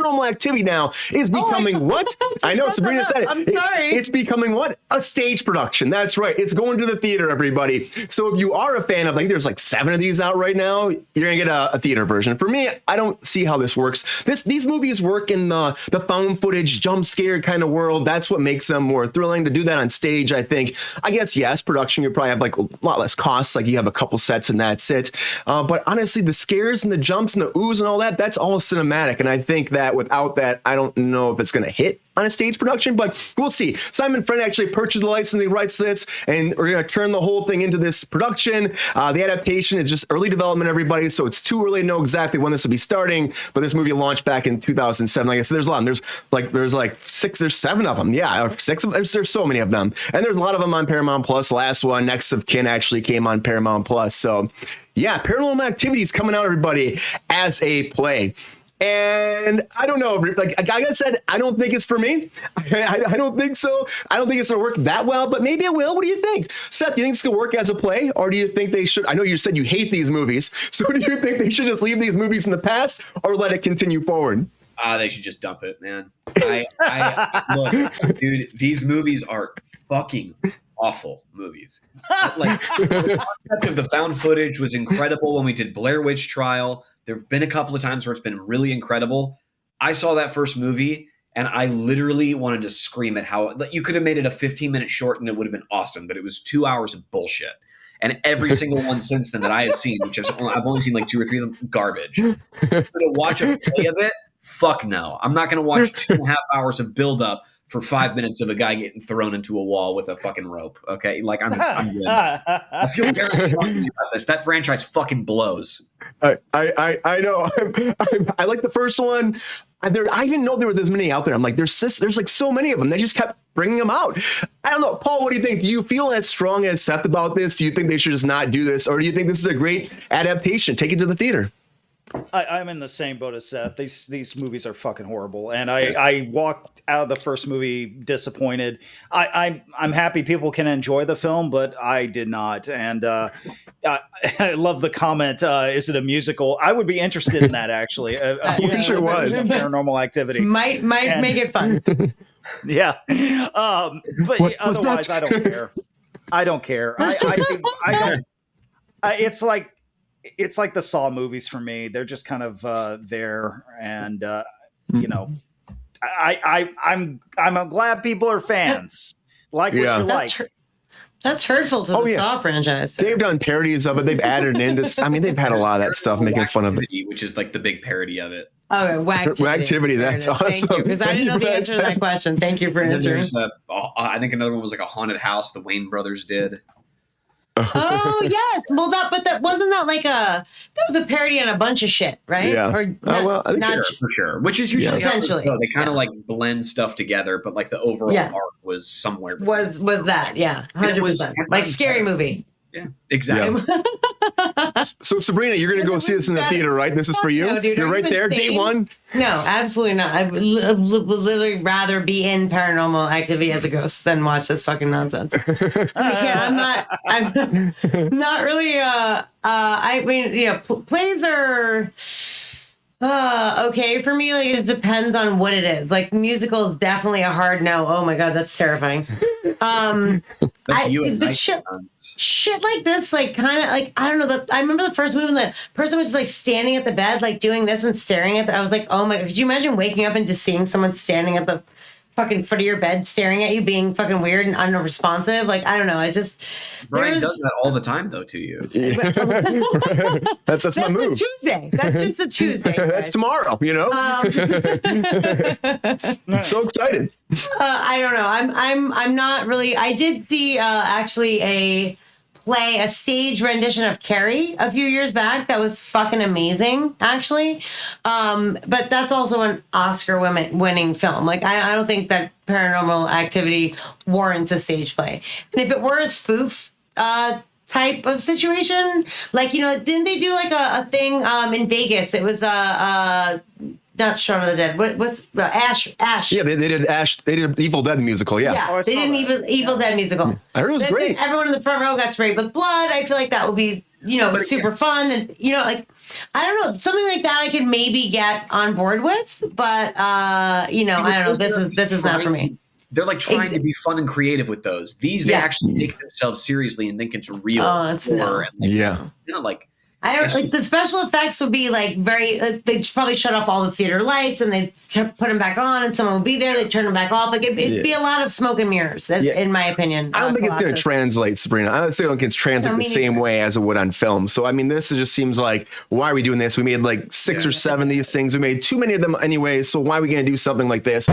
Paranormal Activity now is becoming what? I know, Sabrina said it. I'm sorry. It's becoming what? A stage production. That's right. It's going to the theater, everybody. So if you are a fan of, like, there's like 7 of these out right now, you're going to get a theater version. For me, I don't see how this works. These movies work in the found footage, jump scare kind of world. That's what makes them more thrilling. To do that on stage, I think. I guess, yes, production, you probably have like a lot less costs. Like you have a couple sets and that's it. But honestly, the scares and the jumps and the oohs and all that, that's all cinematic. And I think that without that, I don't know if it's going to hit on a stage production, but we'll see. Simon Friend actually purchased the licensing rights to this, and we're going to turn the whole thing into this production. The adaptation is just early development, everybody, so it's too early to know exactly when this will be starting, but this movie launched back in 2007. Like I said, there's a lot. There's like 6 or 7 of them. Yeah, or 6 of them. There's so many of them. And there's a lot of them on Paramount Plus. The last one, Next of Kin, actually came on Paramount Plus. So yeah, Paranormal Activity is coming out, everybody, as a play. And I don't know, like I said, I don't think it's for me. I don't think so. I don't think it's going to work that well, but maybe it will. What do you think? Seth, do you think it's going to work as a play, or do you think they should? I know you said you hate these movies. So do you think they should just leave these movies in the past or let it continue forward? They should just dump it, man. I look, dude, these movies are fucking awful movies. Like, the concept of the found footage was incredible when we did Blair Witch Trial. There have been a couple of times where it's been really incredible. I saw that first movie and I literally wanted to scream at how you could have made it a 15-minute short and it would have been awesome, but it was 2 hours of bullshit. And every single one since then that I have seen, which I've only seen like 2 or 3 of them, garbage. To watch a play of it, fuck no. I'm not going to watch 2.5 hours of buildup for 5 minutes of a guy getting thrown into a wall with a fucking rope. Okay, like I'm good. I feel very strongly about this. That franchise fucking blows. I know. I like the first one. I didn't know there were this many out there. I'm like, there's like so many of them. They just kept bringing them out. I don't know, Paul. What do you think? Do you feel as strong as Seth about this? Do you think they should just not do this, or do you think this is a great adaptation? Take it to the theater. I'm in the same boat as Seth. These movies are fucking horrible, and I walked out of the first movie disappointed. I'm happy people can enjoy the film, but I did not. And I love the comment. Is it a musical? I would be interested in that actually. I'm sure it was Paranormal Activity. Might make it fun. Yeah, but otherwise, I don't care. I don't care. I don't. It's like the Saw movies for me. They're just kind of there, and you know, I'm glad people are fans. Like what you like. That's hurtful to the Saw franchise. They've done parodies of it. They've added it into. I mean, they've had a lot of that stuff making fun of it, which is like the big parody of it. Oh, Wagtivity. That's awesome. Thank you, because I didn't know the answer to that question. Thank you for answering. I think another one was like a haunted house the Wayne brothers did. Oh yes, well that wasn't that like that was a parody on a bunch of shit, right? Yeah. Or not, for sure. Which is usually essentially they kind of like blend stuff together, but like the overall arc was somewhere. Was that 100% like Scary Movie? Yeah, exactly. Yeah. So Sabrina, you're going to go see this in the theater, right? This is for you. No, dude, you're right there, day one. No, absolutely not. I would literally rather be in Paranormal Activity as a ghost than watch this fucking nonsense. I'm not really. I mean, plays are okay for me. Like, it just depends on what it is. Like, musical is definitely a hard no. Oh my god, that's terrifying. Shit like this, like kind of like, I don't know. I remember the first movie, and the person was just like standing at the bed, like doing this and staring at I was like, oh my god, could you imagine waking up and just seeing someone standing at the fucking foot of your bed staring at you, being fucking weird and unresponsive? Like, I don't know. I just Brian does that all the time though to you. That's my move. That's a Tuesday. That's just a Tuesday. That's tomorrow. You know. I'm so excited. I don't know. I'm not really. I did see actually a stage rendition of Carrie a few years back that was fucking amazing, actually. But that's also an Oscar winning film. Like, I don't think that Paranormal Activity warrants a stage play. And if it were a spoof type of situation, like, didn't they do like a thing in Vegas? It was not Shaun of the Dead. What's Ash? Yeah, they did Ash. They did Evil Dead musical. Yeah, they did an Evil Dead musical. I heard it was great. Everyone in the front row got sprayed with blood. I feel like that would be super fun, and like I don't know, something like that I could maybe get on board with, but I don't know. This is not for me. They're like trying to be fun and creative with those. They actually take themselves seriously and think it's real. Oh, it's like I don't like the special effects would be like very. They'd probably shut off all the theater lights and they put them back on, and someone would be there. They turn them back off. Like it'd be a lot of smoke and mirrors, in my opinion. I don't think it's going to translate, Sabrina. I don't think it's translate the same way as it would on film. So I mean, this just seems like, why are we doing this? We made like 6 or 7 of these things. We made too many of them anyway. So why are we going to do something like this?